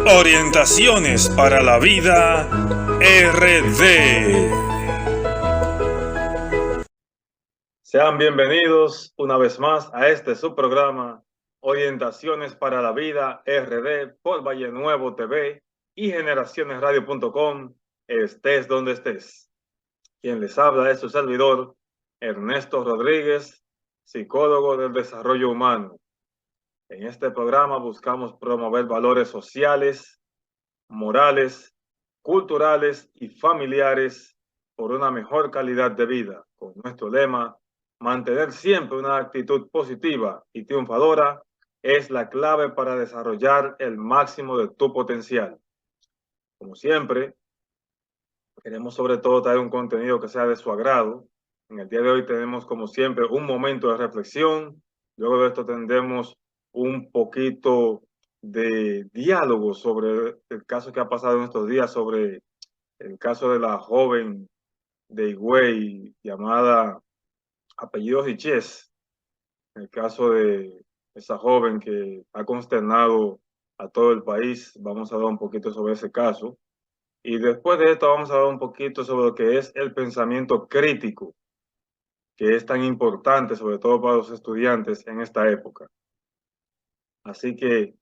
Orientaciones para la vida RD. Sean bienvenidos una vez más a este subprograma Orientaciones para la Vida RD por Valle Nuevo TV y generacionesradio.com, estés donde estés. Quien les habla es su servidor, Ernesto Rodríguez, psicólogo del desarrollo humano. En este programa buscamos promover valores sociales, morales, culturales y familiares por una mejor calidad de vida, con nuestro lema: mantener siempre una actitud positiva y triunfadora es la clave para desarrollar el máximo de tu potencial. Como siempre, queremos sobre todo traer un contenido que sea de su agrado. En el día de hoy tenemos, como siempre, un momento de reflexión. Luego de esto tendremos un poquito de diálogo sobre el caso que ha pasado en estos días, sobre el caso de la joven de Higüey llamada apellido Riches, el caso de esa joven que ha consternado a todo el país. Vamos a hablar un poquito sobre ese caso. Y después de esto vamos a hablar un poquito sobre lo que es el pensamiento crítico, que es tan importante, sobre todo para los estudiantes en esta época. Así que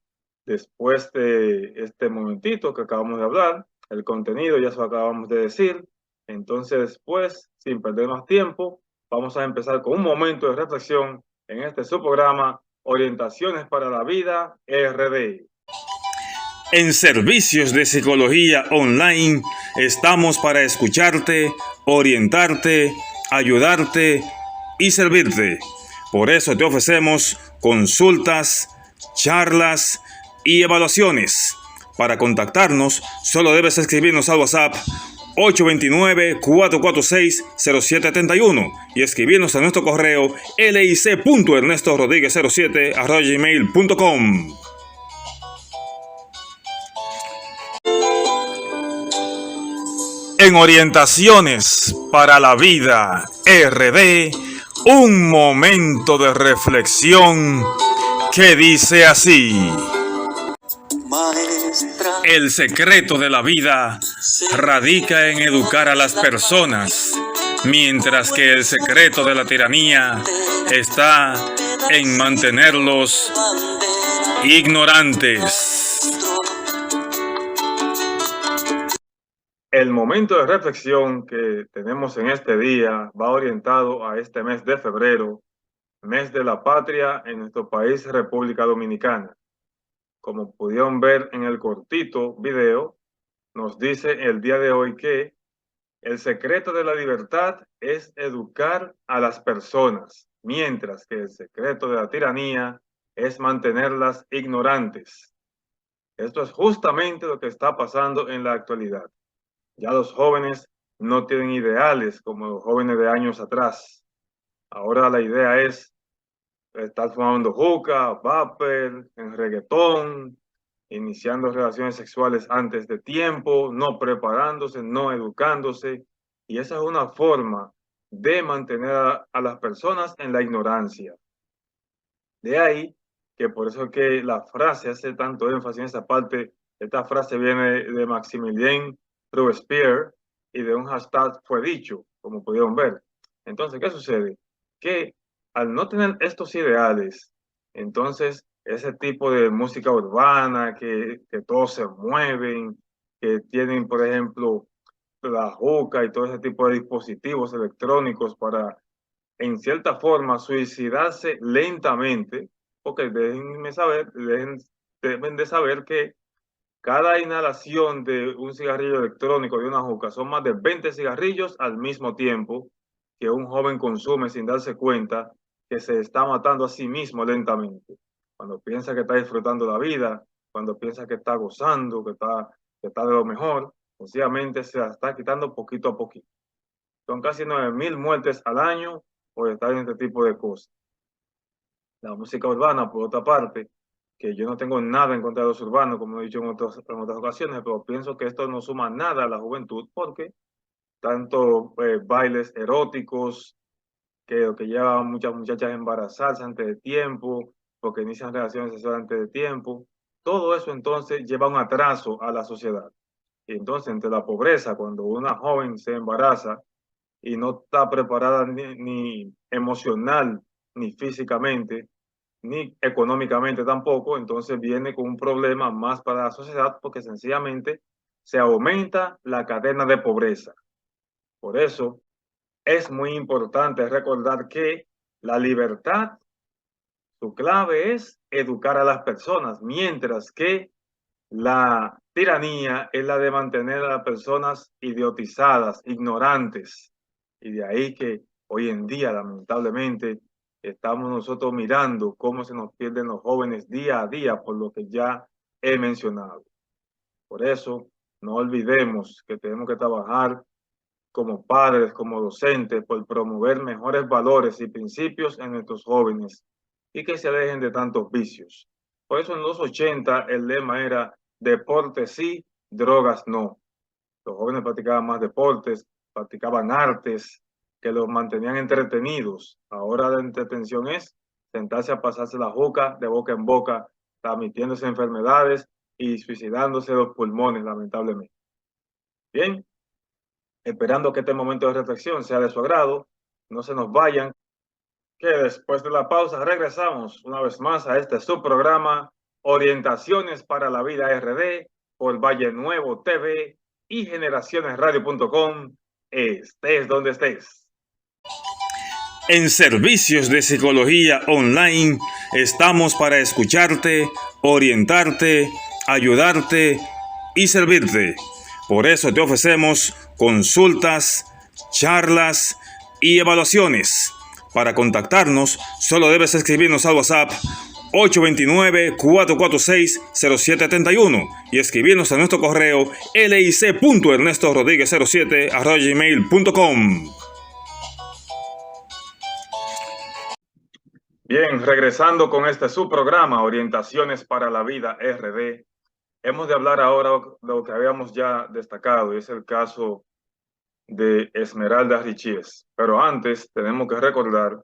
después de este momentito que acabamos de hablar, el contenido ya se lo acabamos de decir. Entonces después, sin perder más tiempo, vamos a empezar con un momento de reflexión en este subprograma Orientaciones para la Vida RD. En Servicios de Psicología Online estamos para escucharte, orientarte, ayudarte y servirte. Por eso te ofrecemos consultas, charlas y evaluaciones. Para contactarnos, solo debes escribirnos al WhatsApp 829-446-0771 y escribirnos a nuestro correo lic.ernestorodriguez07@gmail.com. En Orientaciones para la Vida RD, un momento de reflexión que dice así: el secreto de la vida radica en educar a las personas, mientras que el secreto de la tiranía está en mantenerlos ignorantes. El momento de reflexión que tenemos en este día va orientado a este mes de febrero, mes de la patria en nuestro país, República Dominicana. Como pudieron ver en el cortito video, nos dice el día de hoy que el secreto de la libertad es educar a las personas, mientras que el secreto de la tiranía es mantenerlas ignorantes. Esto es justamente lo que está pasando en la actualidad. Ya los jóvenes no tienen ideales como los jóvenes de años atrás. Ahora la idea es estar fumando juca, vapor, en reggaetón, iniciando relaciones sexuales antes de tiempo, no preparándose, no educándose. Y esa es una forma de mantener a las personas en la ignorancia. De ahí que por eso que la frase hace tanto énfasis en esa parte. Esta frase viene de Maximilien Robespierre y de un hashtag fue dicho, como pudieron ver. Entonces, ¿qué sucede? Que al no tener estos ideales, entonces ese tipo de música urbana, que todos se mueven, que tienen, por ejemplo, la juca y todo ese tipo de dispositivos electrónicos para, en cierta forma, suicidarse lentamente, porque deben de saber que cada inhalación de un cigarrillo electrónico, de una juca, son más de 20 cigarrillos al mismo tiempo que un joven consume sin darse cuenta que se está matando a sí mismo lentamente. Cuando piensa que está disfrutando la vida, cuando piensa que está gozando, que está de lo mejor, sencillamente se la está quitando poquito a poquito. Son casi 9.000 muertes al año por estar en este tipo de cosas. La música urbana, por otra parte, que yo no tengo nada en contra de los urbanos, como he dicho en otras ocasiones, pero pienso que esto no suma nada a la juventud, porque tanto bailes eróticos, que llevan a muchas muchachas a embarazarse antes de tiempo, porque inician relaciones sexuales antes de tiempo, todo eso entonces lleva un atraso a la sociedad. Y entonces, entre la pobreza, cuando una joven se embaraza y no está preparada ni emocional, ni físicamente, ni económicamente tampoco, entonces viene con un problema más para la sociedad porque sencillamente se aumenta la cadena de pobreza. Por eso es muy importante recordar que la libertad, su clave es educar a las personas, mientras que la tiranía es la de mantener a las personas idiotizadas, ignorantes. Y de ahí que hoy en día, lamentablemente, estamos nosotros mirando cómo se nos pierden los jóvenes día a día por lo que ya he mencionado. Por eso, no olvidemos que tenemos que trabajar como padres, como docentes, por promover mejores valores y principios en nuestros jóvenes y que se alejen de tantos vicios. Por eso en los 80 el lema era deporte sí, drogas no. Los jóvenes practicaban más deportes, practicaban artes que los mantenían entretenidos. Ahora la entretención es sentarse a pasarse la juca de boca en boca, transmitiéndose enfermedades y suicidándose los pulmones, lamentablemente. Bien, esperando que este momento de reflexión sea de su agrado. No se nos vayan, que después de la pausa regresamos una vez más a este subprograma Orientaciones para la Vida RD por Valle Nuevo TV y generacionesradio.com. Estés donde estés. En Servicios de Psicología Online estamos para escucharte, orientarte, ayudarte y servirte. Por eso te ofrecemos consultas, charlas y evaluaciones. Para contactarnos, solo debes escribirnos al WhatsApp 829-446-0731 y escribirnos a nuestro correo lic.ernestorodriguez07@gmail.com. Bien, regresando con este subprograma Orientaciones para la Vida RD, hemos de hablar ahora de lo que habíamos ya destacado, y es el caso de Esmeralda Richies. Pero antes tenemos que recordar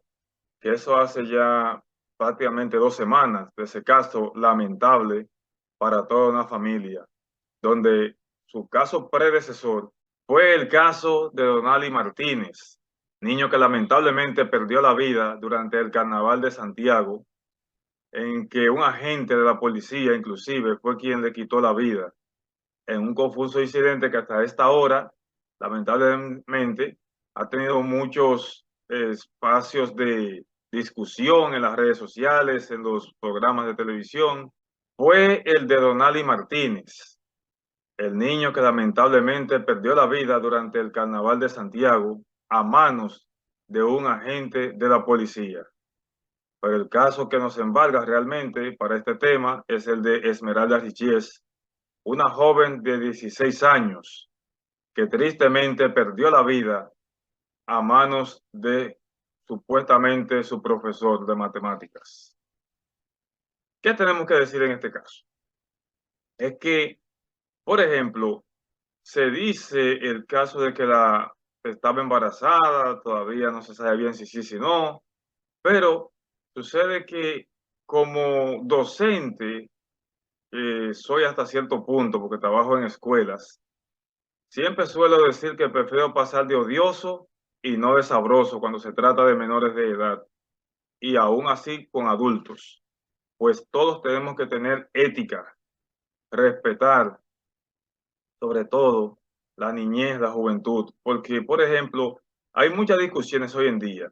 que eso hace ya prácticamente 2 semanas de ese caso lamentable para toda una familia, donde su caso predecesor fue el caso de Donali Martínez, niño que lamentablemente perdió la vida durante el Carnaval de Santiago, en que un agente de la policía inclusive fue quien le quitó la vida en un confuso incidente que hasta esta hora, lamentablemente, ha tenido muchos espacios de discusión en las redes sociales, en los programas de televisión. Fue el de Donali Martínez, el niño que lamentablemente perdió la vida durante el Carnaval de Santiago a manos de un agente de la policía. Pero el caso que nos embarga realmente para este tema es el de Esmeralda Richies, una joven de 16 años que tristemente perdió la vida a manos de supuestamente su profesor de matemáticas. ¿Qué tenemos que decir en este caso? Es que, por ejemplo, se dice el caso de que la estaba embarazada, todavía no se sabe bien si sí, si no, pero sucede que como docente, soy hasta cierto punto, porque trabajo en escuelas, siempre suelo decir que prefiero pasar de odioso y no de sabroso cuando se trata de menores de edad, y aún así con adultos, pues todos tenemos que tener ética, respetar, sobre todo la niñez, la juventud, porque, por ejemplo, hay muchas discusiones hoy en día.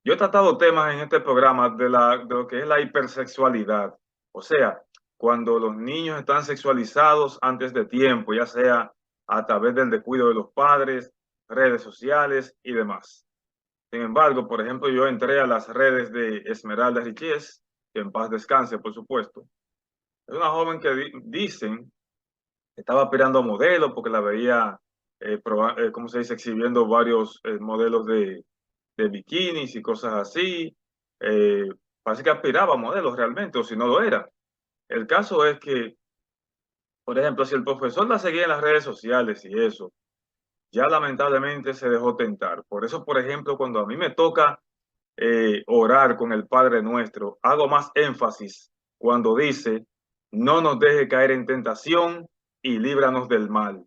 Yo he tratado temas en este programa de lo que es la hipersexualidad, o sea, cuando los niños están sexualizados antes de tiempo, ya sea a través del descuido de los padres, redes sociales y demás. Sin embargo, por ejemplo, yo entré a las redes de Esmeralda Richies, que en paz descanse, por supuesto. Es una joven que dicen que estaba aspirando a modelo porque la veía, ¿cómo se dice?, exhibiendo varios modelos de bikinis y cosas así. Parece que aspiraba a modelos realmente, o si no lo era. El caso es que, por ejemplo, si el profesor la seguía en las redes sociales y eso, ya lamentablemente se dejó tentar. Por eso, por ejemplo, cuando a mí me toca orar con el Padre Nuestro, hago más énfasis cuando dice no nos deje caer en tentación y líbranos del mal.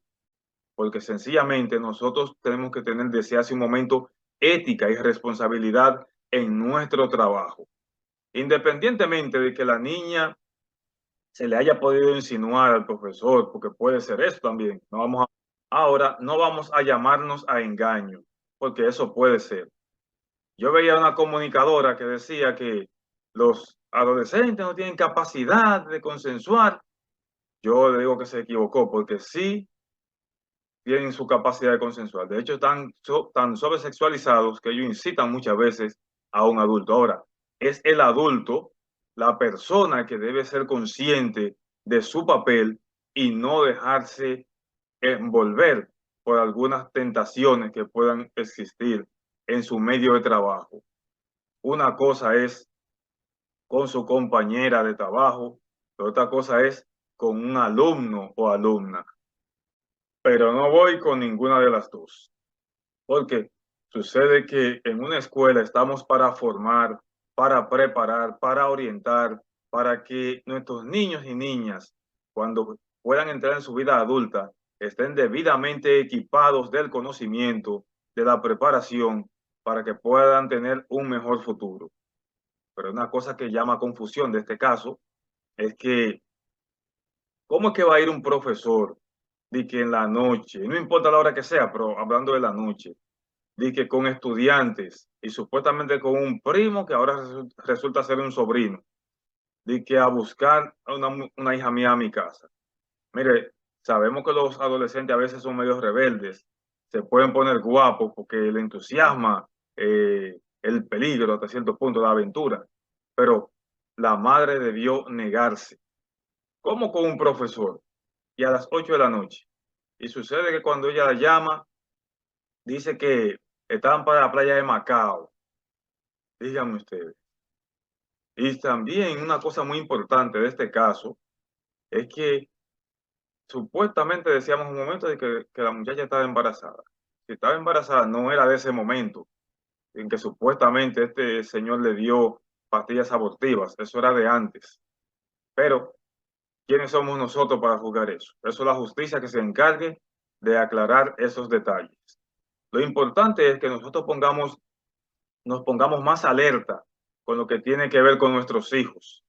Porque sencillamente nosotros tenemos que tener desde hace un momento ética y responsabilidad en nuestro trabajo. Independientemente de que la niña se le haya podido insinuar al profesor, porque puede ser eso también. Ahora no vamos a llamarnos a engaño, porque eso puede ser. Yo veía una comunicadora que decía que los adolescentes no tienen capacidad de consensuar. Yo le digo que se equivocó, porque sí tienen su capacidad de consensuar. De hecho, están tan sobresexualizados que ellos incitan muchas veces a un adulto. Ahora, es el adulto, la persona que debe ser consciente de su papel y no dejarse envolver por algunas tentaciones que puedan existir en su medio de trabajo. Una cosa es con su compañera de trabajo, otra cosa es con un alumno o alumna. Pero no voy con ninguna de las dos, porque sucede que en una escuela estamos para formar, para preparar, para orientar, para que nuestros niños y niñas, cuando puedan entrar en su vida adulta, estén debidamente equipados del conocimiento, de la preparación, para que puedan tener un mejor futuro. Pero una cosa que llama confusión de este caso es que, ¿cómo es que va a ir un profesor de que en la noche, no importa la hora que sea, pero hablando de la noche, de que con estudiantes y supuestamente con un primo que ahora resulta ser un sobrino, de que a buscar a una hija mía a mi casa? Mire, sabemos que los adolescentes a veces son medio rebeldes, se pueden poner guapos porque le entusiasma el peligro hasta cierto punto, la aventura, pero la madre debió negarse. ¿Cómo con un profesor? Y a las 8 de la noche. Y sucede que cuando ella la llama, dice que estaban para la playa de Macao. Díganme ustedes. Y también una cosa muy importante de este caso es que supuestamente decíamos un momento de que la muchacha estaba embarazada. Si estaba embarazada, no era de ese momento en que supuestamente este señor le dio pastillas abortivas. Eso era de antes. Pero, ¿quiénes somos nosotros para juzgar eso? Eso es la justicia que se encargue de aclarar esos detalles. Lo importante es que nosotros nos pongamos más alerta con lo que tiene que ver con nuestros hijos,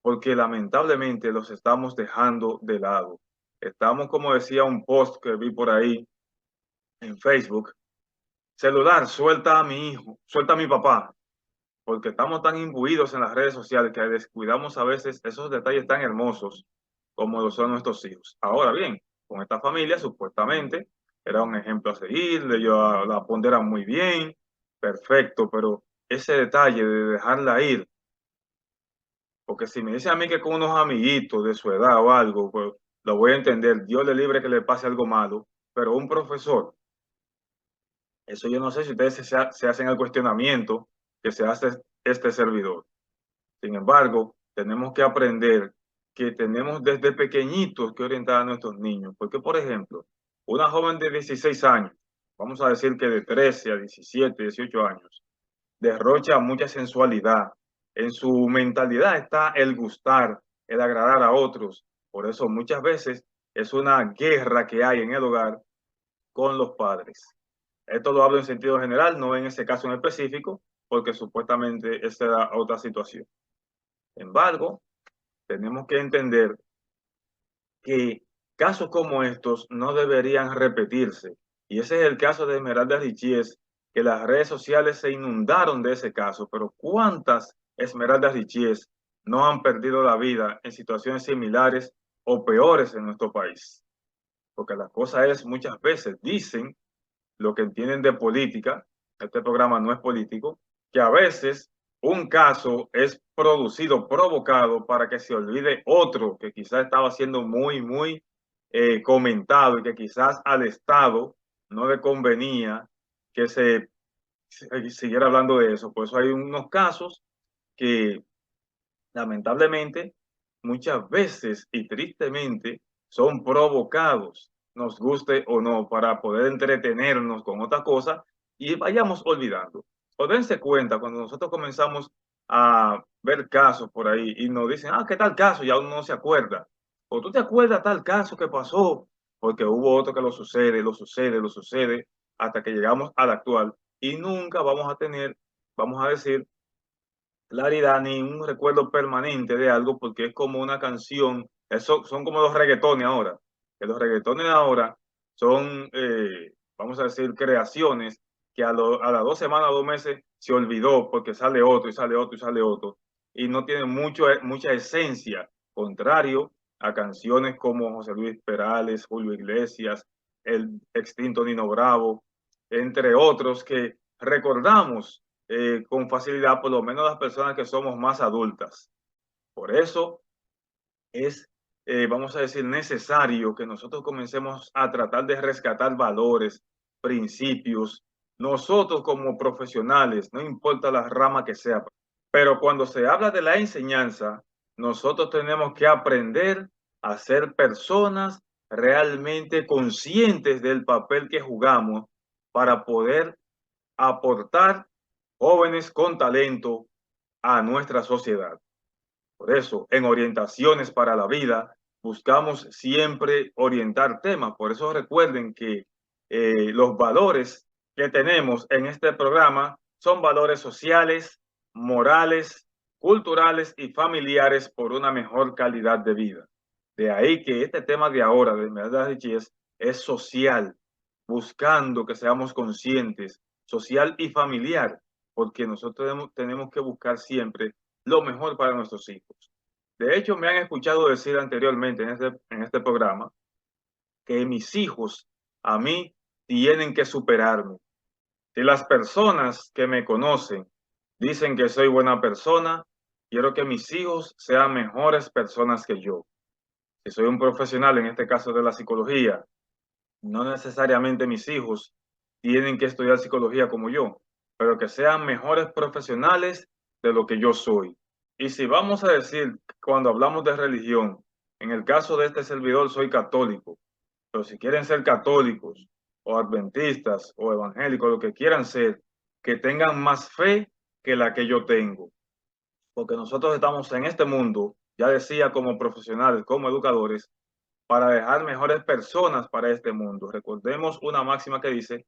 porque lamentablemente los estamos dejando de lado. Estamos, como decía un post que vi por ahí en Facebook, celular, suelta a mi hijo, suelta a mi papá, porque estamos tan imbuidos en las redes sociales que descuidamos a veces esos detalles tan hermosos como lo son nuestros hijos. Ahora bien, con esta familia supuestamente era un ejemplo a seguir, ellos la ponderan muy bien, perfecto, pero ese detalle de dejarla ir, porque si me dice a mí que con unos amiguitos de su edad o algo, pues lo voy a entender, Dios le libre que le pase algo malo, pero un profesor, eso yo no sé si ustedes se hacen el cuestionamiento que se hace este servidor. Sin embargo, tenemos que aprender que tenemos desde pequeñitos que orientar a nuestros niños, porque por ejemplo, una joven de 16 años, vamos a decir que de 13 a 17, 18 años, derrocha mucha sensualidad. En su mentalidad está el gustar, el agradar a otros. Por eso muchas veces es una guerra que hay en el hogar con los padres. Esto lo hablo en sentido general, no en ese caso en específico, porque supuestamente esa era otra situación. Sin embargo, tenemos que entender que casos como estos no deberían repetirse. Y ese es el caso de Esmeralda Richies, que las redes sociales se inundaron de ese caso, pero ¿cuántas Esmeraldas Richies no han perdido la vida en situaciones similares o peores en nuestro país? Porque la cosa es, muchas veces dicen lo que entienden de política, este programa no es político, que a veces un caso es producido, provocado para que se olvide otro que quizás estaba siendo muy comentado y que quizás al Estado no le convenía que se siguiera hablando de eso. Por eso hay unos casos que lamentablemente muchas veces y tristemente son provocados, nos guste o no, para poder entretenernos con otra cosa y vayamos olvidando. O dense cuenta, cuando nosotros comenzamos a ver casos por ahí y nos dicen, ¿qué tal caso? Ya uno no se acuerda. O tú te acuerdas tal caso que pasó, porque hubo otro que lo sucede, hasta que llegamos al actual y nunca vamos a tener, vamos a decir, claridad ni un recuerdo permanente de algo, porque es como una canción, eso son como los reggaetones ahora, que los reggaetones ahora son, vamos a decir, creaciones que a las 2 semanas, 2 meses se olvidó porque sale otro y sale otro y sale otro, y no tiene mucha esencia, contrario a canciones como José Luis Perales, Julio Iglesias, el extinto Nino Bravo, entre otros que recordamos con facilidad, por lo menos las personas que somos más adultas. Por eso es, vamos a decir, necesario que nosotros comencemos a tratar de rescatar valores, principios, nosotros como profesionales, no importa la rama que sea, pero cuando se habla de la enseñanza, nosotros tenemos que aprender a ser personas realmente conscientes del papel que jugamos para poder aportar jóvenes con talento a nuestra sociedad. Por eso, en orientaciones para la vida, buscamos siempre orientar temas. Por eso recuerden que los valores que tenemos en este programa son valores sociales, morales, culturales y familiares por una mejor calidad de vida. De ahí que este tema de ahora, de enfermedades de Chies, es social, buscando que seamos conscientes, social y familiar, porque nosotros tenemos que buscar siempre lo mejor para nuestros hijos. De hecho, me han escuchado decir anteriormente en este programa que mis hijos a mí tienen que superarme. Si las personas que me conocen dicen que soy buena persona, quiero que mis hijos sean mejores personas que yo. Si soy un profesional, en este caso de la psicología, no necesariamente mis hijos tienen que estudiar psicología como yo, pero que sean mejores profesionales de lo que yo soy. Y si vamos a decir, cuando hablamos de religión, en el caso de este servidor soy católico, pero si quieren ser católicos o adventistas o evangélicos, lo que quieran ser, que tengan más fe que la que yo tengo. Porque nosotros estamos en este mundo, ya decía, como profesionales, como educadores, para dejar mejores personas para este mundo. Recordemos una máxima que dice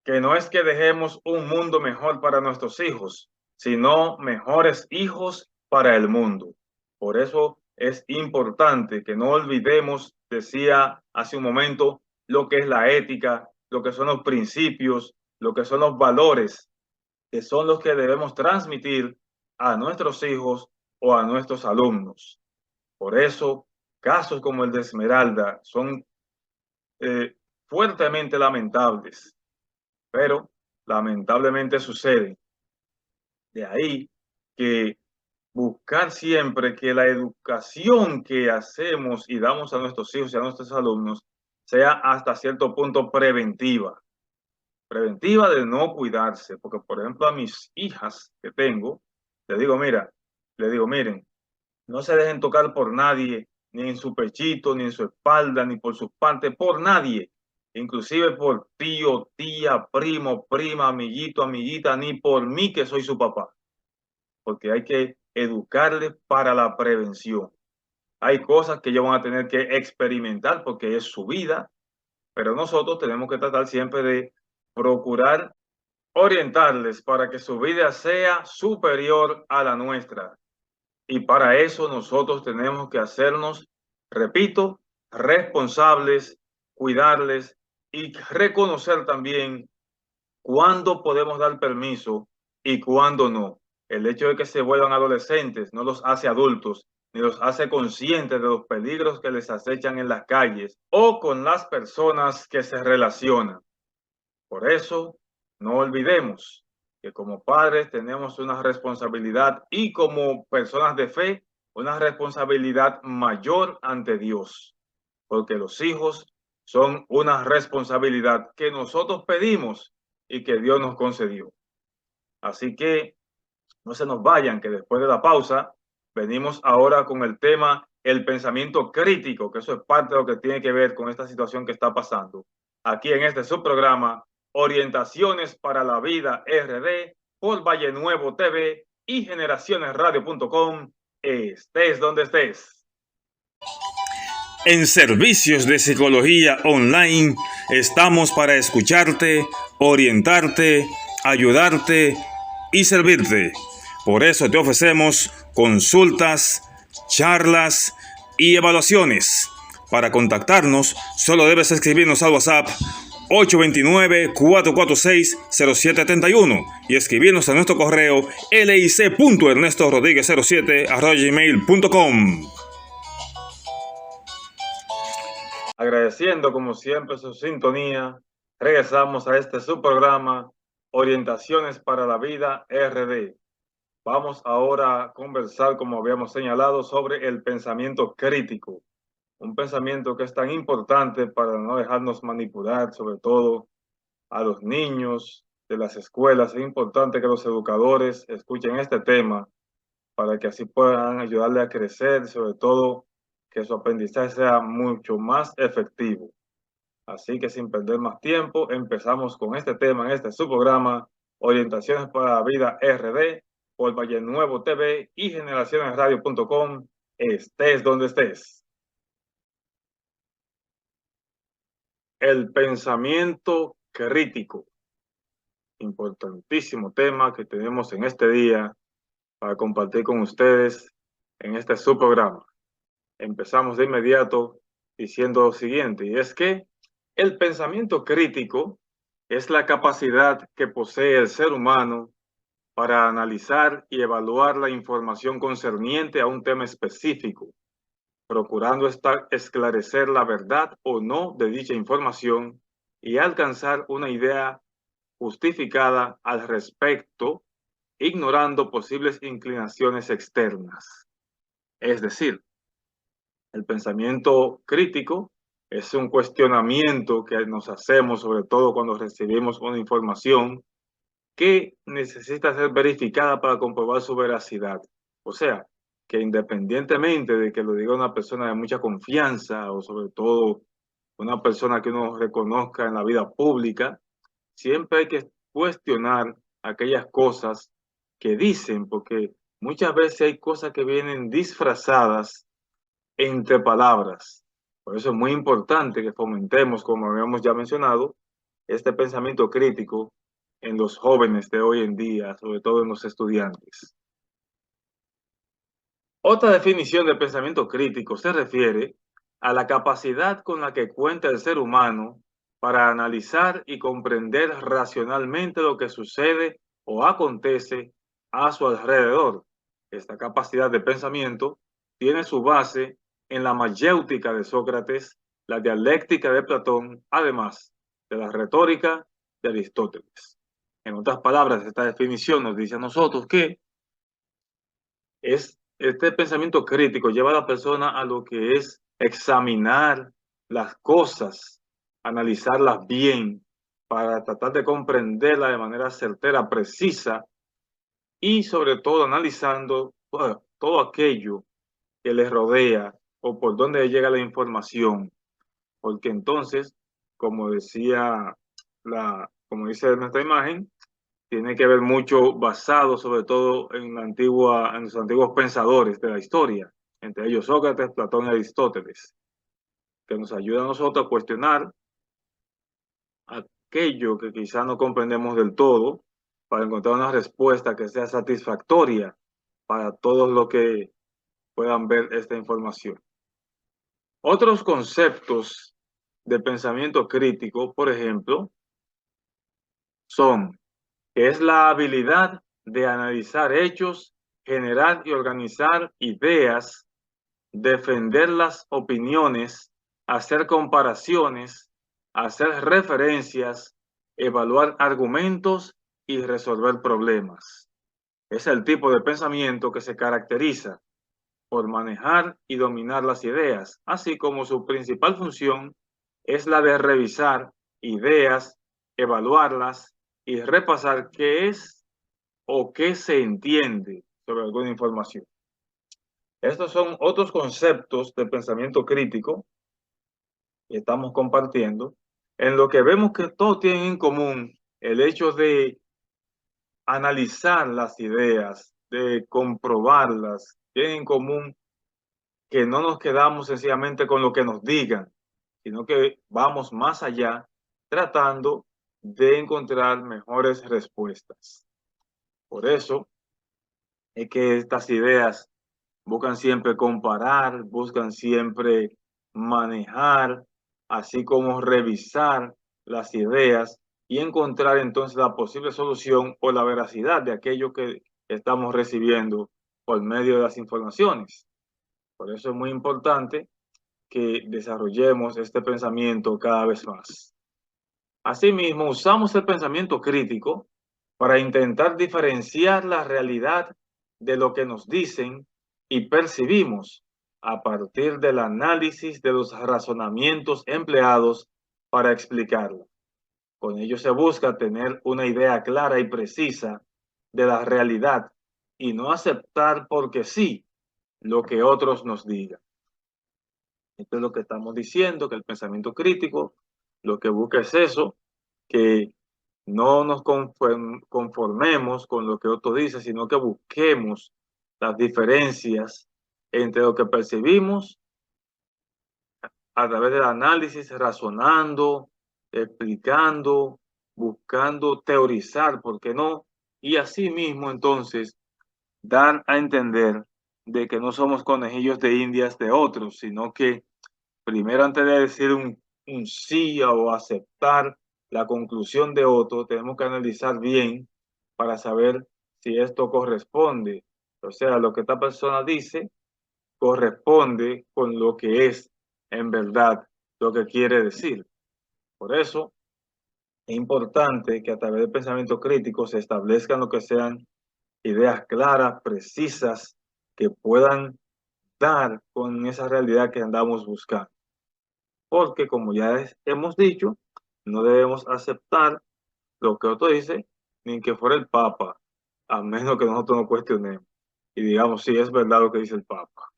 que no es que dejemos un mundo mejor para nuestros hijos, sino mejores hijos para el mundo. Por eso es importante que no olvidemos, decía hace un momento, lo que es la ética, lo que son los principios, lo que son los valores, que son los que debemos transmitir a nuestros hijos o a nuestros alumnos. Por eso, casos como el de Esmeralda son fuertemente lamentables, pero lamentablemente suceden. De ahí que buscar siempre que la educación que hacemos y damos a nuestros hijos y a nuestros alumnos sea hasta cierto punto preventiva. Preventiva de no cuidarse, porque por ejemplo a mis hijas que tengo, les digo, miren, no se dejen tocar por nadie, ni en su pechito, ni en su espalda, ni por sus partes, por nadie. Inclusive por tío, tía, primo, prima, amiguito, amiguita, ni por mí que soy su papá. Porque hay que educarles para la prevención. Hay cosas que ellos van a tener que experimentar porque es su vida, pero nosotros tenemos que tratar siempre de procurar orientarles para que su vida sea superior a la nuestra. Y para eso nosotros tenemos que hacernos, repito, responsables, cuidarles y reconocer también cuándo podemos dar permiso y cuándo no. El hecho de que se vuelvan adolescentes no los hace adultos, ni los hace conscientes de los peligros que les acechan en las calles o con las personas que se relacionan. Por eso, no olvidemos que como padres tenemos una responsabilidad y como personas de fe, una responsabilidad mayor ante Dios, porque los hijos son una responsabilidad que nosotros pedimos y que Dios nos concedió. Así que no se nos vayan, que después de la pausa venimos ahora con el tema el pensamiento crítico, que eso es parte de lo que tiene que ver con esta situación que está pasando. Aquí en este subprograma, Orientaciones para la Vida RD por Valle Nuevo TV y generacionesradio.com, estés donde estés. En Servicios de Psicología Online estamos para escucharte, orientarte, ayudarte y servirte. Por eso te ofrecemos consultas, charlas y evaluaciones. Para contactarnos, solo debes escribirnos al WhatsApp 829-446-0731 y escribirnos a nuestro correo lic.ernestorodriguez07@gmail.com. Agradeciendo como siempre su sintonía, regresamos a este subprograma Orientaciones para la Vida RD. Vamos ahora a conversar, como habíamos señalado, sobre el pensamiento crítico. Un pensamiento que es tan importante para no dejarnos manipular, sobre todo a los niños de las escuelas. Es importante que los educadores escuchen este tema para que así puedan ayudarle a crecer, sobre todo que su aprendizaje sea mucho más efectivo. Así que sin perder más tiempo, empezamos con este tema en este subprograma Orientaciones para la Vida RD por Valle Nuevo TV y generacionesradio.com, estés donde estés. El pensamiento crítico. Importantísimo tema que tenemos en este día para compartir con ustedes en este subprograma. Empezamos de inmediato diciendo lo siguiente, y es que el pensamiento crítico es la capacidad que posee el ser humano para analizar y evaluar la información concerniente a un tema específico, procurando esclarecer la verdad o no de dicha información y alcanzar una idea justificada al respecto, ignorando posibles inclinaciones externas. Es decir, el pensamiento crítico es un cuestionamiento que nos hacemos, sobre todo cuando recibimos una información que necesita ser verificada para comprobar su veracidad. O sea, que independientemente de que lo diga una persona de mucha confianza o sobre todo una persona que uno reconozca en la vida pública, siempre hay que cuestionar aquellas cosas que dicen, porque muchas veces hay cosas que vienen disfrazadas entre palabras. Por eso es muy importante que fomentemos, como habíamos ya mencionado, este pensamiento crítico en los jóvenes de hoy en día, sobre todo en los estudiantes. Otra definición de pensamiento crítico se refiere a la capacidad con la que cuenta el ser humano para analizar y comprender racionalmente lo que sucede o acontece a su alrededor. Esta capacidad de pensamiento tiene su base en la mayéutica de Sócrates, la dialéctica de Platón, además de la retórica de Aristóteles. En otras palabras, esta definición nos dice a nosotros que este pensamiento crítico lleva a la persona a lo que es examinar las cosas, analizarlas bien, para tratar de comprenderlas de manera certera, precisa, y sobre todo analizando todo aquello que les rodea o por dónde llega la información. Porque entonces, como decía como dice nuestra imagen, tiene que ver mucho basado sobre todo en los antiguos pensadores de la historia, entre ellos Sócrates, Platón y Aristóteles, que nos ayuda a nosotros a cuestionar aquello que quizá no comprendemos del todo para encontrar una respuesta que sea satisfactoria para todos los que puedan ver esta información. Otros conceptos de pensamiento crítico, por ejemplo, son que es la habilidad de analizar hechos, generar y organizar ideas, defender las opiniones, hacer comparaciones, hacer referencias, evaluar argumentos y resolver problemas. Es el tipo de pensamiento que se caracteriza por manejar y dominar las ideas, así como su principal función es la de revisar ideas, evaluarlas y repasar qué es o qué se entiende sobre alguna información. Estos son otros conceptos de pensamiento crítico que estamos compartiendo, en lo que vemos que todos tienen en común el hecho de analizar las ideas, de comprobarlas, tienen en común que no nos quedamos sencillamente con lo que nos digan, sino que vamos más allá tratando de encontrar mejores respuestas. Por eso es que estas ideas buscan siempre comparar, buscan siempre manejar, así como revisar las ideas y encontrar entonces la posible solución o la veracidad de aquello que estamos recibiendo por medio de las informaciones. Por eso es muy importante que desarrollemos este pensamiento cada vez más. Asimismo, usamos el pensamiento crítico para intentar diferenciar la realidad de lo que nos dicen y percibimos a partir del análisis de los razonamientos empleados para explicarlo. Con ello se busca tener una idea clara y precisa de la realidad y no aceptar porque sí lo que otros nos digan. Esto es lo que estamos diciendo, que el pensamiento crítico lo que busca es eso, que no nos conformemos con lo que otro dice, sino que busquemos las diferencias entre lo que percibimos a través del análisis, razonando, explicando, buscando teorizar, ¿por qué no? Y así mismo entonces dar a entender de que no somos conejillos de indias de otros, sino que primero antes de decir un sí o aceptar la conclusión de otro, tenemos que analizar bien para saber si esto corresponde. O sea, lo que esta persona dice corresponde con lo que es en verdad lo que quiere decir. Por eso es importante que a través del pensamiento crítico se establezcan lo que sean ideas claras, precisas, que puedan dar con esa realidad que andamos buscando. Porque como ya hemos dicho, no debemos aceptar lo que otro dice, ni que fuera el Papa, a menos que nosotros nos cuestionemos y digamos si es verdad lo que dice el Papa.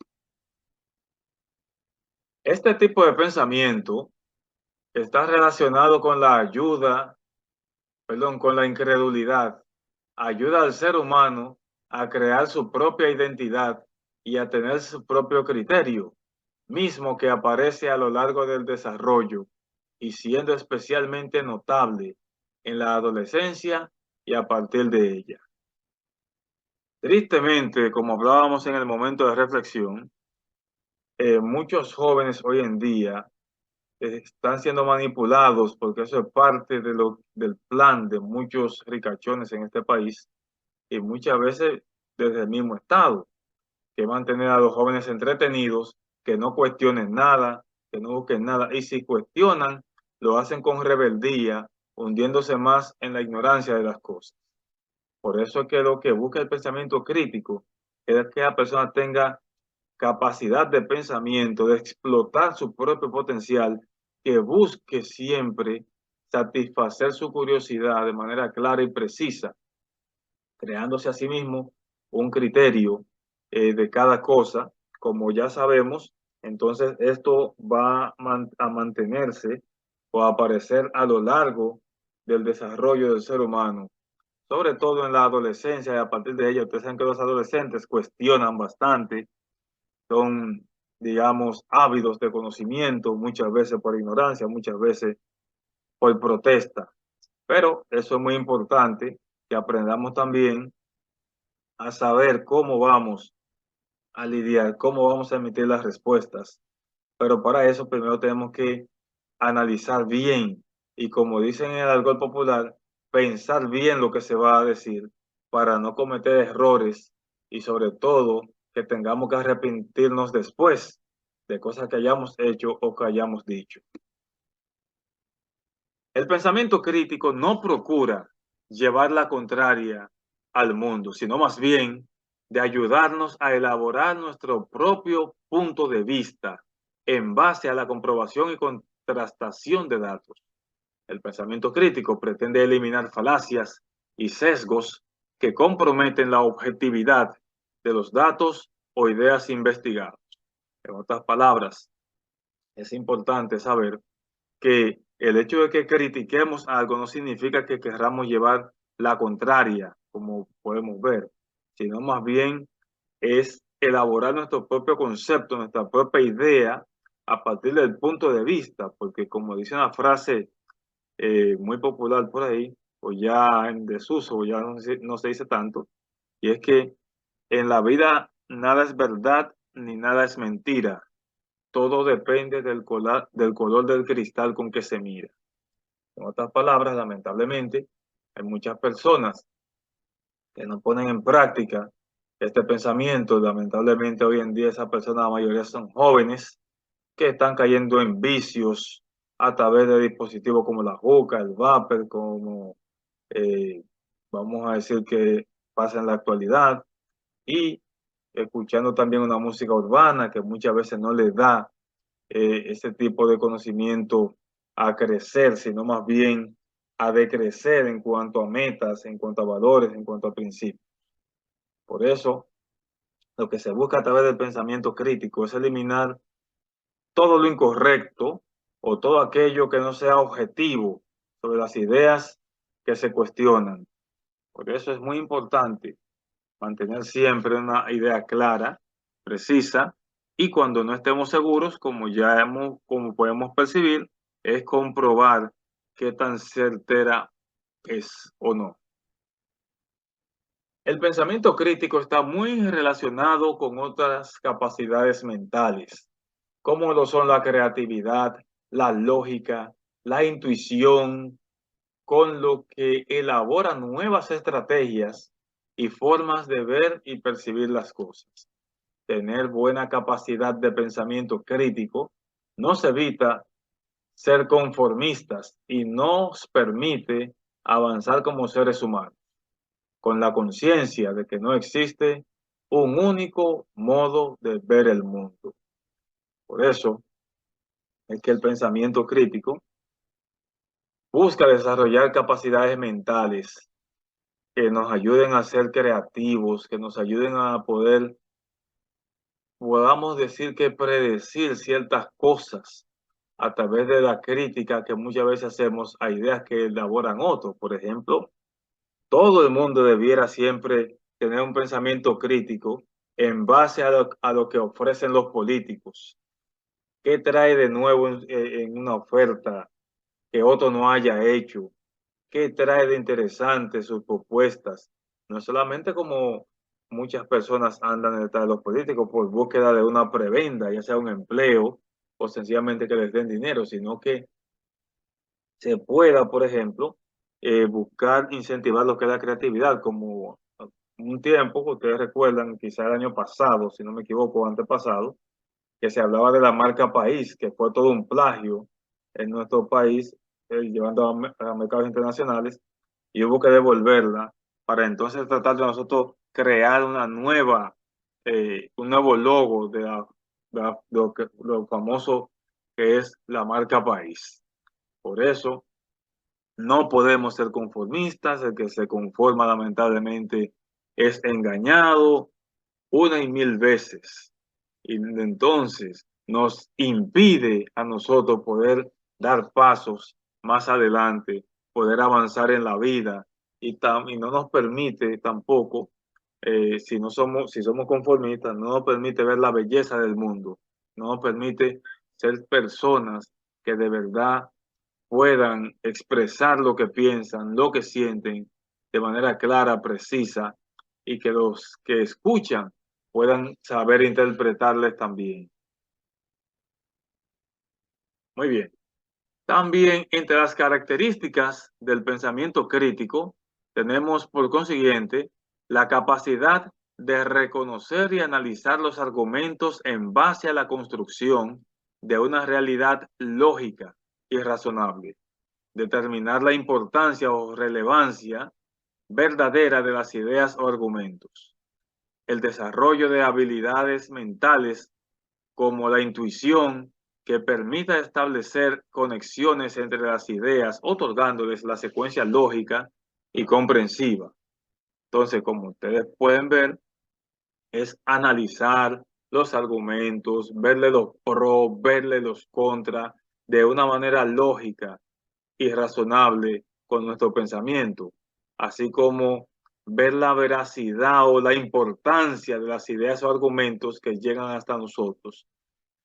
Este tipo de pensamiento está relacionado con la con la incredulidad. Ayuda al ser humano a crear su propia identidad y a tener su propio criterio, mismo que aparece a lo largo del desarrollo y siendo especialmente notable en la adolescencia y a partir de ella. Tristemente, como hablábamos en el momento de reflexión, muchos jóvenes hoy en día están siendo manipulados porque eso es parte del plan de muchos ricachones en este país y muchas veces desde el mismo Estado, que mantener a los jóvenes entretenidos, que no cuestionen nada, que no busquen nada, y si cuestionan, lo hacen con rebeldía, hundiéndose más en la ignorancia de las cosas. Por eso es que lo que busca el pensamiento crítico es que la persona tenga capacidad de pensamiento, de explotar su propio potencial, que busque siempre satisfacer su curiosidad de manera clara y precisa, creándose a sí mismo un criterio de cada cosa, como ya sabemos, entonces esto va a mantenerse o a aparecer a lo largo del desarrollo del ser humano, sobre todo en la adolescencia y a partir de ella. Ustedes saben que los adolescentes cuestionan bastante, son, digamos, ávidos de conocimiento, muchas veces por ignorancia, muchas veces por protesta. Pero eso es muy importante, que aprendamos también a saber cómo vamos a lidiar, cómo vamos a emitir las respuestas. Pero para eso primero tenemos que analizar bien y, como dicen en el argot popular, pensar bien lo que se va a decir para no cometer errores y sobre todo que tengamos que arrepentirnos después de cosas que hayamos hecho o que hayamos dicho. El pensamiento crítico no procura llevar la contraria al mundo, sino más bien de ayudarnos a elaborar nuestro propio punto de vista en base a la comprobación y contrastación de datos. El pensamiento crítico pretende eliminar falacias y sesgos que comprometen la objetividad de los datos o ideas investigadas. En otras palabras, es importante saber que el hecho de que critiquemos algo no significa que queramos llevar la contraria, como podemos ver. sino más bien es elaborar nuestro propio concepto, nuestra propia idea a partir del punto de vista, porque como dice una frase muy popular por ahí, o ya en desuso, o ya no se dice tanto, y es que en la vida nada es verdad ni nada es mentira. Todo depende del color del cristal con que se mira. En otras palabras, lamentablemente, hay muchas personas que no ponen en práctica este pensamiento. Lamentablemente, hoy en día esas personas, la mayoría son jóvenes que están cayendo en vicios a través de dispositivos como la juca, el vapor, como eh, vamos a decir que pasa en la actualidad, y escuchando también una música urbana que muchas veces no les da ese tipo de conocimiento a crecer, sino más bien a decrecer en cuanto a metas, en cuanto a valores, en cuanto a principios. Por eso, lo que se busca a través del pensamiento crítico es eliminar todo lo incorrecto o todo aquello que no sea objetivo sobre las ideas que se cuestionan. Por eso es muy importante mantener siempre una idea clara, precisa, y cuando no estemos seguros, como podemos percibir, es comprobar qué tan certera es o no. El pensamiento crítico está muy relacionado con otras capacidades mentales, como lo son la creatividad, la lógica, la intuición, con lo que elabora nuevas estrategias y formas de ver y percibir las cosas. Tener buena capacidad de pensamiento crítico nos evita ser conformistas y nos permite avanzar como seres humanos, con la conciencia de que no existe un único modo de ver el mundo. Por eso es que el pensamiento crítico busca desarrollar capacidades mentales que nos ayuden a ser creativos, que nos ayuden a podamos decir que predecir ciertas cosas a través de la crítica que muchas veces hacemos a ideas que elaboran otros. Por ejemplo, todo el mundo debiera siempre tener un pensamiento crítico en base a lo que ofrecen los políticos. ¿Qué trae de nuevo en una oferta que otro no haya hecho? ¿Qué trae de interesante sus propuestas? No solamente como muchas personas andan detrás de los políticos por búsqueda de una prebenda, ya sea un empleo o sencillamente que les den dinero, sino que se pueda, por ejemplo, buscar incentivar lo que es la creatividad, como un tiempo, ustedes recuerdan, quizá el año pasado, si no me equivoco, antepasado, que se hablaba de la marca país, que fue todo un plagio en nuestro país, llevando a mercados internacionales, y hubo que devolverla para entonces tratar de nosotros crear un nuevo logo de lo famoso que es la marca país. Por eso no podemos ser conformistas, el que se conforma lamentablemente es engañado una y mil veces. Y entonces nos impide a nosotros poder dar pasos más adelante, poder avanzar en la vida y no nos permite tampoco, si somos conformistas, no nos permite ver la belleza del mundo, no nos permite ser personas que de verdad puedan expresar lo que piensan, lo que sienten de manera clara, precisa, y que los que escuchan puedan saber interpretarles también. Muy bien. También entre las características del pensamiento crítico tenemos, por consiguiente, la capacidad de reconocer y analizar los argumentos en base a la construcción de una realidad lógica y razonable, determinar la importancia o relevancia verdadera de las ideas o argumentos, el desarrollo de habilidades mentales como la intuición que permita establecer conexiones entre las ideas, otorgándoles la secuencia lógica y comprensiva. Entonces, como ustedes pueden ver, es analizar los argumentos, verle los pros, verle los contras de una manera lógica y razonable con nuestro pensamiento, así como ver la veracidad o la importancia de las ideas o argumentos que llegan hasta nosotros.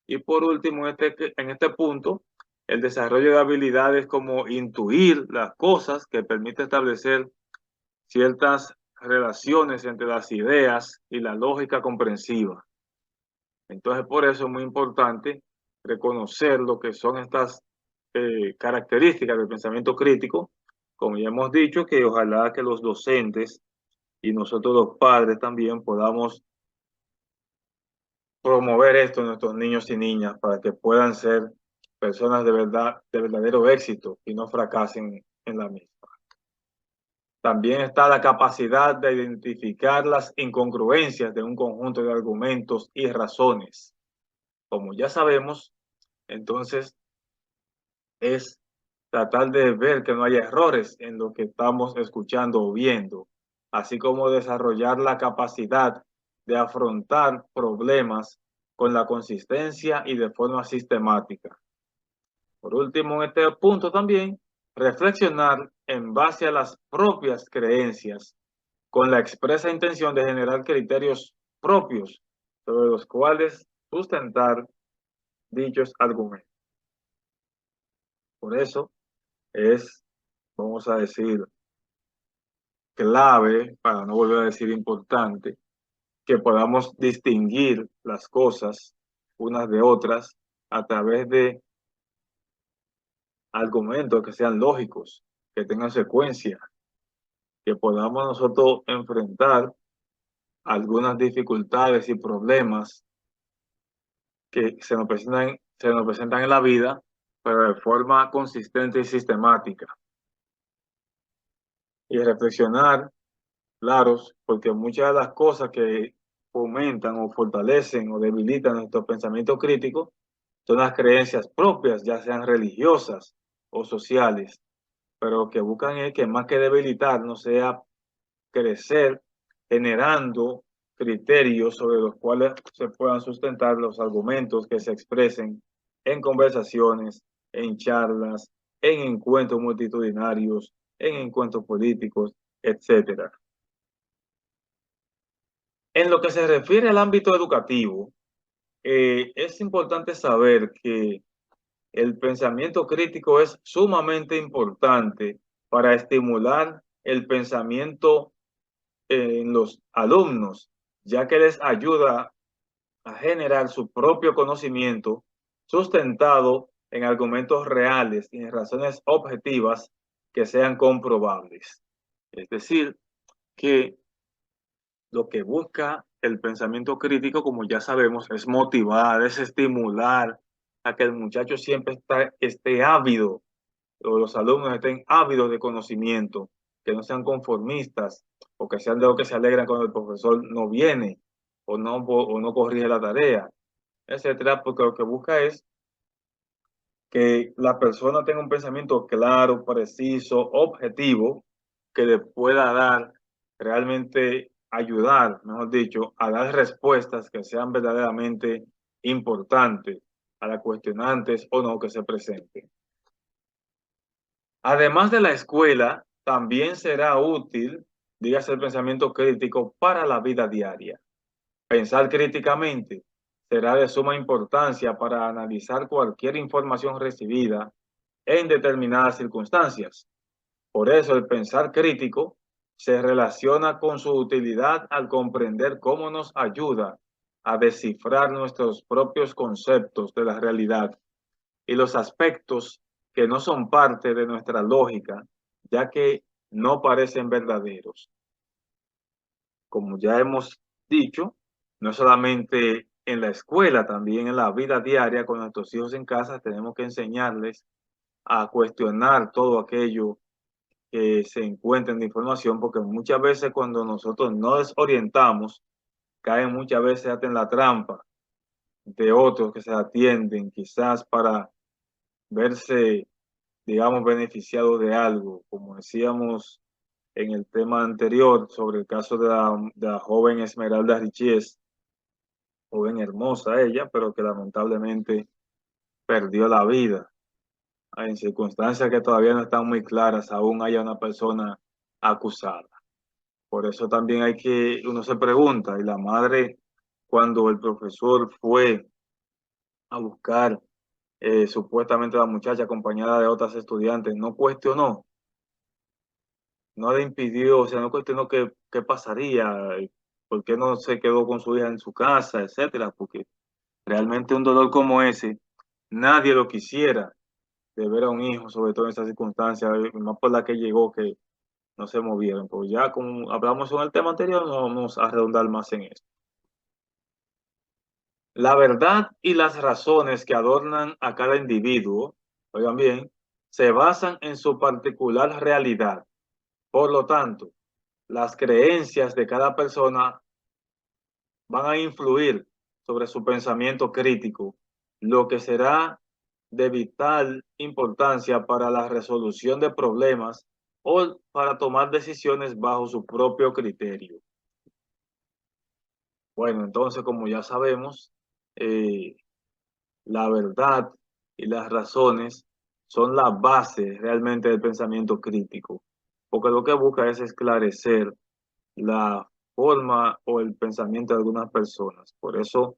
Y por último, en este punto, el desarrollo de habilidades como intuir las cosas que permite establecer ciertas relaciones entre las ideas y la lógica comprensiva. Entonces, por eso es muy importante reconocer lo que son estas características del pensamiento crítico, como ya hemos dicho, que ojalá que los docentes y nosotros los padres también podamos promover esto en nuestros niños y niñas para que puedan ser personas de verdad, de verdadero éxito y no fracasen en la misma. También está la capacidad de identificar las incongruencias de un conjunto de argumentos y razones. Como ya sabemos, entonces es tratar de ver que no haya errores en lo que estamos escuchando o viendo, así como desarrollar la capacidad de afrontar problemas con la consistencia y de forma sistemática. Por último, en este punto también, reflexionar en base a las propias creencias con la expresa intención de generar criterios propios sobre los cuales sustentar dichos argumentos. Por eso es, vamos a decir, clave, para no volver a decir importante, que podamos distinguir las cosas unas de otras a través de argumentos que sean lógicos, que tengan secuencia, que podamos nosotros enfrentar algunas dificultades y problemas que se nos presentan en la vida, pero de forma consistente y sistemática. Y reflexionar, claros, porque muchas de las cosas que fomentan o fortalecen o debilitan nuestro pensamiento crítico son las creencias propias, ya sean religiosas o sociales, pero que buscan es que más que debilitar, no sea crecer generando criterios sobre los cuales se puedan sustentar los argumentos que se expresen en conversaciones, en charlas, en encuentros multitudinarios, en encuentros políticos, etcétera. En lo que se refiere al ámbito educativo, es importante saber que el pensamiento crítico es sumamente importante para estimular el pensamiento en los alumnos, ya que les ayuda a generar su propio conocimiento sustentado en argumentos reales y en razones objetivas que sean comprobables. Es decir, que lo que busca el pensamiento crítico, como ya sabemos, es motivar, es estimular a que el muchacho siempre esté ávido, o los alumnos estén ávidos de conocimiento, que no sean conformistas, o que sean de los que se alegran cuando el profesor no viene, o no corrige la tarea, etcétera, porque lo que busca es que la persona tenga un pensamiento claro, preciso, objetivo, que le pueda dar realmente ayudar, mejor dicho, a dar respuestas que sean verdaderamente importantes a las cuestionantes o no que se presenten. Además de la escuela, también será útil, dígase el pensamiento crítico, para la vida diaria. Pensar críticamente será de suma importancia para analizar cualquier información recibida en determinadas circunstancias. Por eso el pensar crítico se relaciona con su utilidad al comprender cómo nos ayuda a descifrar nuestros propios conceptos de la realidad y los aspectos que no son parte de nuestra lógica, ya que no parecen verdaderos. Como ya hemos dicho, no solamente en la escuela, también en la vida diaria con nuestros hijos en casa, tenemos que enseñarles a cuestionar todo aquello que se encuentren de información, porque muchas veces cuando nosotros no desorientamos, caen muchas veces hasta en la trampa de otros que se atienden, quizás para verse, digamos, beneficiados de algo, como decíamos en el tema anterior sobre el caso de la joven Esmeralda Richies, joven hermosa ella, pero que lamentablemente perdió la vida en circunstancias que todavía no están muy claras, aún haya una persona acusada. Por eso también uno se pregunta, y la madre, cuando el profesor fue a buscar supuestamente a la muchacha acompañada de otras estudiantes, no cuestionó, no le impidió, o sea, no cuestionó qué pasaría, por qué no se quedó con su hija en su casa, etcétera, porque realmente un dolor como ese, nadie lo quisiera de ver a un hijo, sobre todo en esas circunstancias, y más por la que llegó, que no se movieron. Pues ya como hablamos en el tema anterior, no vamos a redundar más en esto. La verdad y las razones que adornan a cada individuo, oigan bien, se basan en su particular realidad. Por lo tanto, las creencias de cada persona van a influir sobre su pensamiento crítico, lo que será de vital importancia para la resolución de problemas o para tomar decisiones bajo su propio criterio. Bueno, entonces, como ya sabemos, eh, la verdad y las razones son la base realmente del pensamiento crítico, porque lo que busca es esclarecer la forma o el pensamiento de algunas personas. Por eso,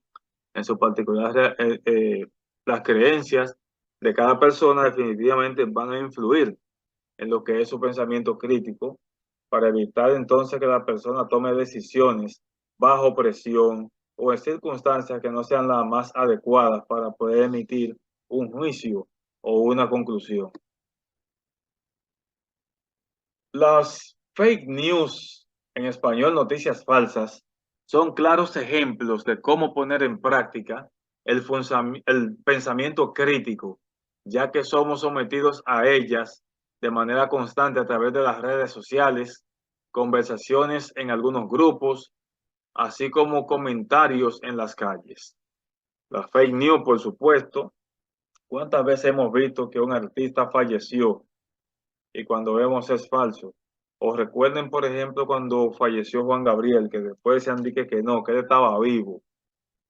en su particular, las creencias de cada persona definitivamente van a influir en lo que es su pensamiento crítico para evitar entonces que la persona tome decisiones bajo presión o en circunstancias que no sean las más adecuadas para poder emitir un juicio o una conclusión. Las fake news, en español noticias falsas, son claros ejemplos de cómo poner en práctica el pensamiento crítico, ya que somos sometidos a ellas de manera constante a través de las redes sociales, conversaciones en algunos grupos, así como comentarios en las calles. Las fake news, por supuesto, ¿cuántas veces hemos visto que un artista falleció y cuando vemos es falso? O recuerden, por ejemplo, cuando falleció Juan Gabriel, que después se han dicho que no, que él estaba vivo.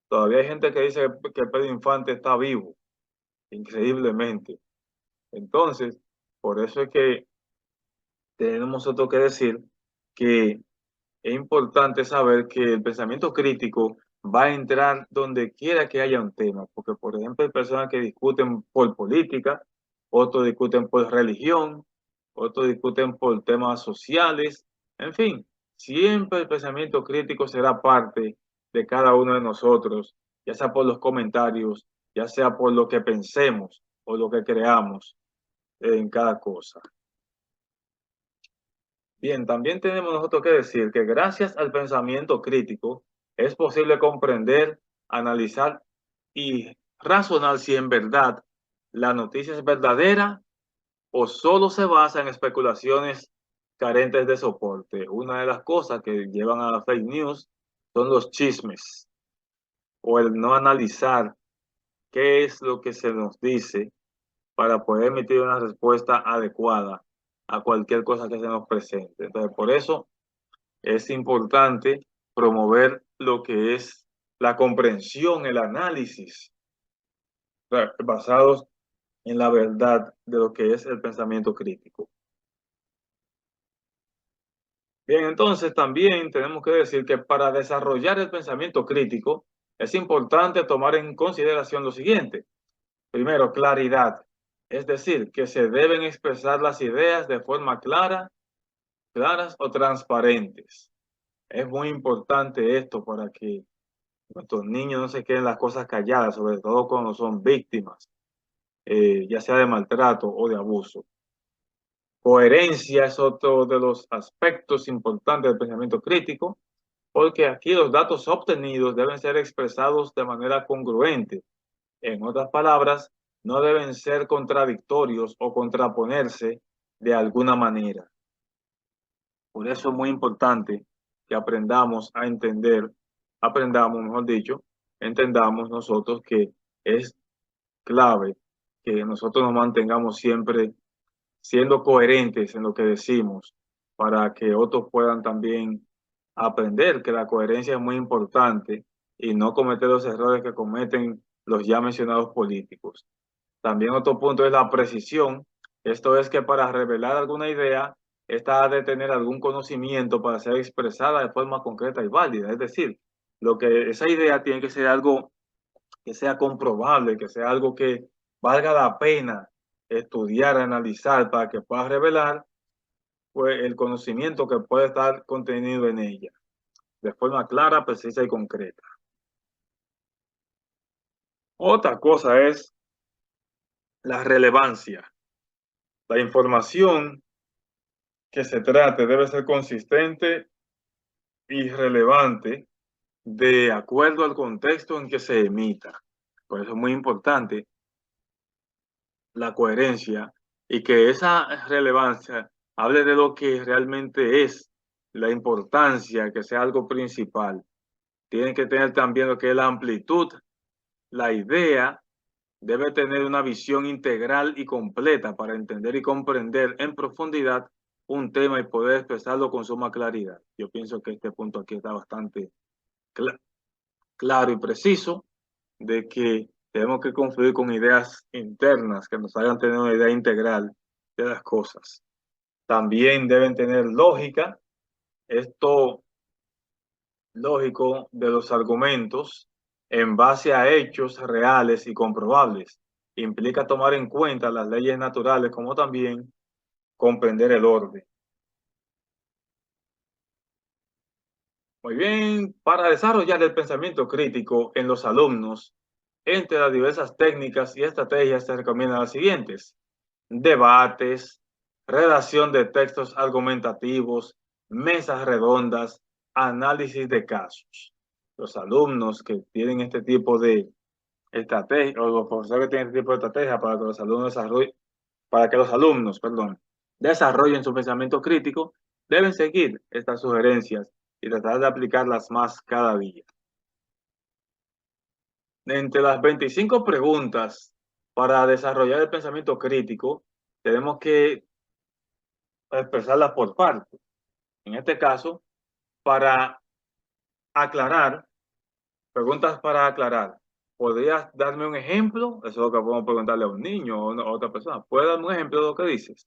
Todavía hay gente que dice que Pedro Infante está vivo, increíblemente. Entonces, por eso es que tenemos nosotros que decir que es importante saber que el pensamiento crítico va a entrar donde quiera que haya un tema, porque por ejemplo hay personas que discuten por política, otros discuten por religión, otros discuten por temas sociales, en fin, siempre el pensamiento crítico será parte de cada uno de nosotros, ya sea por los comentarios, ya sea por lo que pensemos o lo que creamos en cada cosa. Bien, también tenemos nosotros que decir que gracias al pensamiento crítico es posible comprender, analizar y razonar si en verdad la noticia es verdadera o solo se basa en especulaciones carentes de soporte. Una de las cosas que llevan a la fake news son los chismes o el no analizar qué es lo que se nos dice para poder emitir una respuesta adecuada a cualquier cosa que se nos presente. Entonces, por eso es importante promover lo que es la comprensión, el análisis, basados en la verdad de lo que es el pensamiento crítico. Bien, entonces también tenemos que decir que para desarrollar el pensamiento crítico es importante tomar en consideración lo siguiente. Primero, claridad, es decir, que se deben expresar las ideas de forma claras o transparentes. Es muy importante esto para que nuestros niños no se queden las cosas calladas, sobre todo cuando son víctimas, ya sea de maltrato o de abuso. Coherencia es otro de los aspectos importantes del pensamiento crítico, porque aquí los datos obtenidos deben ser expresados de manera congruente. En otras palabras, no deben ser contradictorios o contraponerse de alguna manera. Por eso es muy importante que aprendamos, mejor dicho, entendamos nosotros que es clave que nosotros nos mantengamos siempre siendo coherentes en lo que decimos para que otros puedan también aprender que la coherencia es muy importante y no cometer los errores que cometen los ya mencionados políticos. También otro punto es la precisión. Esto es que para revelar alguna idea esta ha de tener algún conocimiento para ser expresada de forma concreta y válida. Es decir, esa idea tiene que ser algo que sea comprobable, que sea algo que valga la pena estudiar, analizar, para que pueda revelar pues, el conocimiento que puede estar contenido en ella, de forma clara, precisa y concreta. Otra cosa es la relevancia. La información que se trate debe ser consistente y relevante de acuerdo al contexto en que se emita. Por eso es muy importante la coherencia y que esa relevancia hable de lo que realmente es la importancia, que sea algo principal. Tiene que tener también lo que es la amplitud. La idea debe tener una visión integral y completa para entender y comprender en profundidad un tema y poder expresarlo con suma claridad. Yo pienso que este punto aquí está bastante claro y preciso, de que tenemos que confluir con ideas internas que nos hagan tener una idea integral de las cosas. También deben tener lógica, esto lógico de los argumentos en base a hechos reales y comprobables. Implica tomar en cuenta las leyes naturales como también comprender el orden. Muy bien, para desarrollar el pensamiento crítico en los alumnos, entre las diversas técnicas y estrategias se recomiendan las siguientes: debates, redacción de textos argumentativos, mesas redondas, análisis de casos. Los alumnos que tienen este tipo de estrategia, o los profesores que tienen este tipo de estrategia para que los alumnos desarrollen su pensamiento crítico, deben seguir estas sugerencias y tratar de aplicarlas más cada día. Entre las 25 preguntas para desarrollar el pensamiento crítico, tenemos que expresarlas por partes. En este caso, para aclarar, preguntas para aclarar. ¿Podrías darme un ejemplo? Eso es lo que podemos preguntarle a un niño o a otra persona. ¿Puedes darme un ejemplo de lo que dices?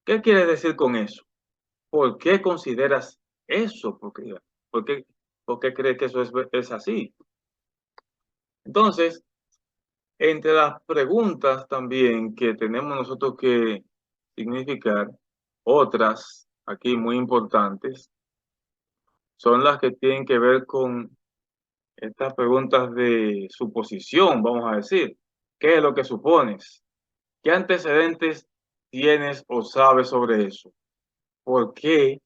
¿Qué quieres decir con eso? ¿Por qué consideras eso? ¿Por qué crees que eso es así? Entonces, entre las preguntas también que tenemos nosotros que significar, otras aquí muy importantes, son las que tienen que ver con estas preguntas de suposición, vamos a decir. ¿Qué es lo que supones? ¿Qué antecedentes tienes o sabes sobre eso? ¿Por qué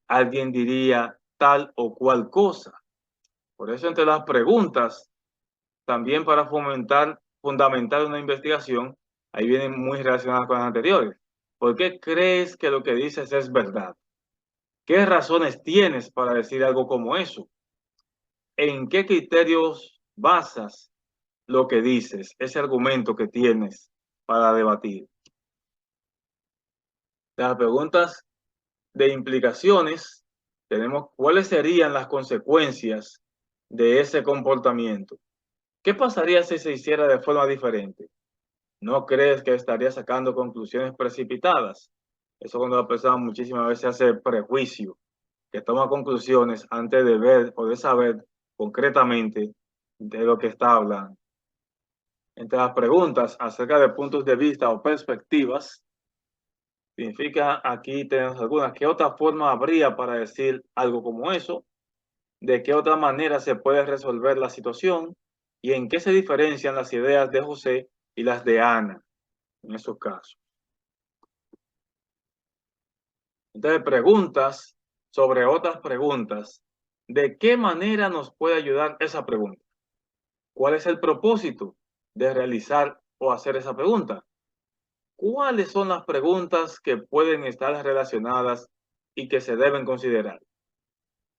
alguien diría tal o cual cosa? Por eso, entre las preguntas, también para fundamentar una investigación, ahí vienen muy relacionadas con las anteriores. ¿Por qué crees que lo que dices es verdad? ¿Qué razones tienes para decir algo como eso? ¿En qué criterios basas lo que dices, ese argumento que tienes para debatir? Las preguntas de implicaciones, tenemos cuáles serían las consecuencias de ese comportamiento. ¿Qué pasaría si se hiciera de forma diferente? ¿No crees que estaría sacando conclusiones precipitadas? Eso cuando la persona muchísimas veces hace prejuicio, que toma conclusiones antes de ver o de saber concretamente de lo que está hablando. Entre las preguntas acerca de puntos de vista o perspectivas, significa aquí tenemos algunas. ¿Qué otra forma habría para decir algo como eso? ¿De qué otra manera se puede resolver la situación? ¿Y en qué se diferencian las ideas de José y las de Ana en esos casos? Entonces, preguntas sobre otras preguntas. ¿De qué manera nos puede ayudar esa pregunta? ¿Cuál es el propósito de realizar o hacer esa pregunta? ¿Cuáles son las preguntas que pueden estar relacionadas y que se deben considerar?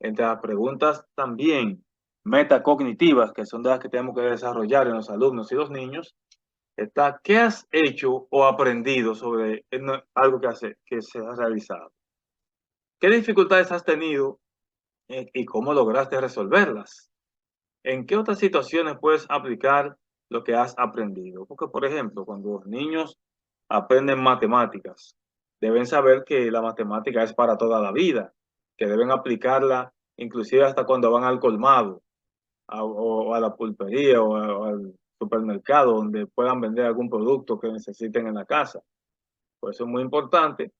Entre las preguntas también metacognitivas, que son de las que tenemos que desarrollar en los alumnos y los niños, está ¿qué has hecho o aprendido sobre algo que se ha realizado? ¿Qué dificultades has tenido y cómo lograste resolverlas? ¿En qué otras situaciones puedes aplicar lo que has aprendido? Porque, por ejemplo, cuando los niños aprenden matemáticas, deben saber que la matemática es para toda la vida, que deben aplicarla inclusive hasta cuando van al colmado o a la pulpería o al supermercado donde puedan vender algún producto que necesiten en la casa. Por eso es muy importante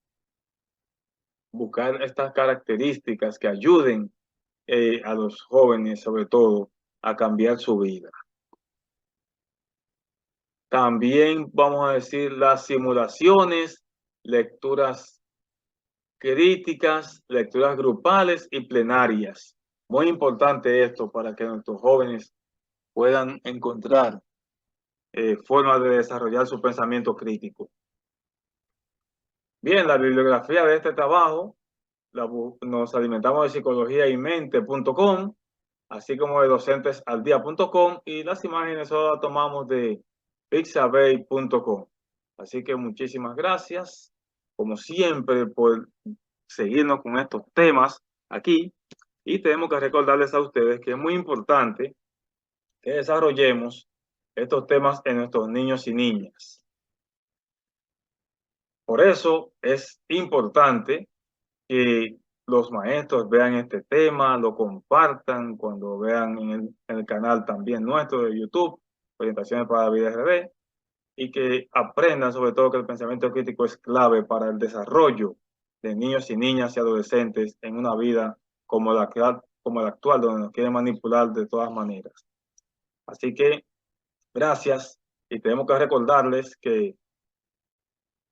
buscar estas características que ayuden a los jóvenes, sobre todo, a cambiar su vida. También vamos a decir las simulaciones, lecturas críticas, lecturas grupales y plenarias. Muy importante esto para que nuestros jóvenes puedan encontrar formas de desarrollar su pensamiento crítico. Bien, la bibliografía de este trabajo nos alimentamos de psicologiaymente.com, así como de docentesaldia.com, y las imágenes solo las tomamos de pixabay.com. Así que muchísimas gracias, como siempre, por seguirnos con estos temas aquí. Y tenemos que recordarles a ustedes que es muy importante que desarrollemos estos temas en nuestros niños y niñas. Por eso es importante que los maestros vean este tema, lo compartan cuando vean en el canal también nuestro de YouTube, Orientaciones para la Vida RD, y que aprendan sobre todo que el pensamiento crítico es clave para el desarrollo de niños y niñas y adolescentes en una vida como la actual, donde nos quieren manipular de todas maneras. Así que gracias, y tenemos que recordarles que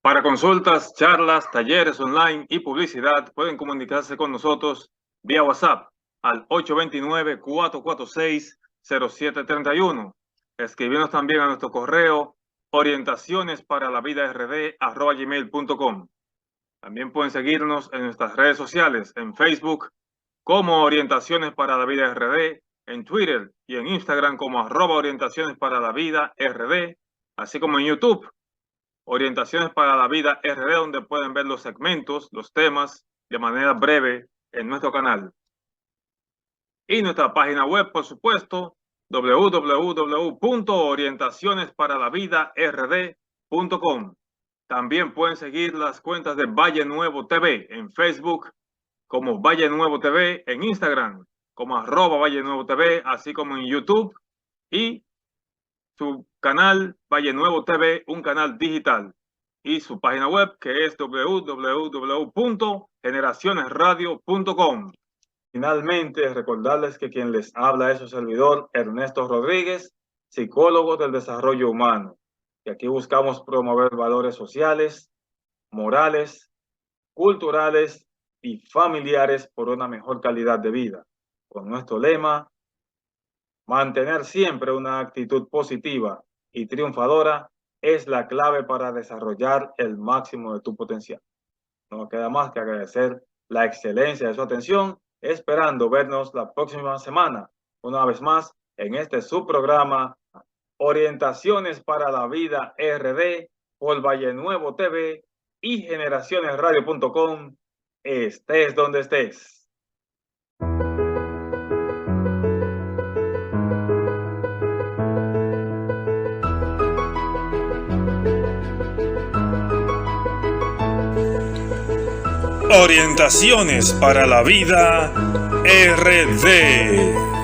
para consultas, charlas, talleres online y publicidad pueden comunicarse con nosotros vía WhatsApp al 829-446-0731. Escribirnos también a nuestro correo orientacionesparalavida@gmail.com. También pueden seguirnos en nuestras redes sociales, en Facebook como Orientaciones para la Vida RD, en Twitter y en Instagram como @orientacionesparalavida.rd, así como en YouTube, Orientaciones para la Vida RD, donde pueden ver los segmentos, los temas de manera breve en nuestro canal. Y nuestra página web, por supuesto, www.orientacionesparalavidard.com. También pueden seguir las cuentas de Valle Nuevo TV en Facebook como Valle Nuevo TV, en Instagram como @Valle Nuevo TV, así como en YouTube, y su canal Valle Nuevo TV, un canal digital, y su página web que es www.generacionesradio.com. Finalmente, recordarles que quien les habla es su servidor Ernesto Rodríguez, psicólogo del desarrollo humano. Y aquí buscamos promover valores sociales, morales, culturales y familiares por una mejor calidad de vida. Con nuestro lema, mantener siempre una actitud positiva y triunfadora es la clave para desarrollar el máximo de tu potencial. No nos queda más que agradecer la excelencia de su atención, esperando vernos la próxima semana, una vez más, en este subprograma Orientaciones para la Vida RD por Valle Nuevo TV y generacionesradio.com. Estés donde estés. Orientaciones para la Vida RD.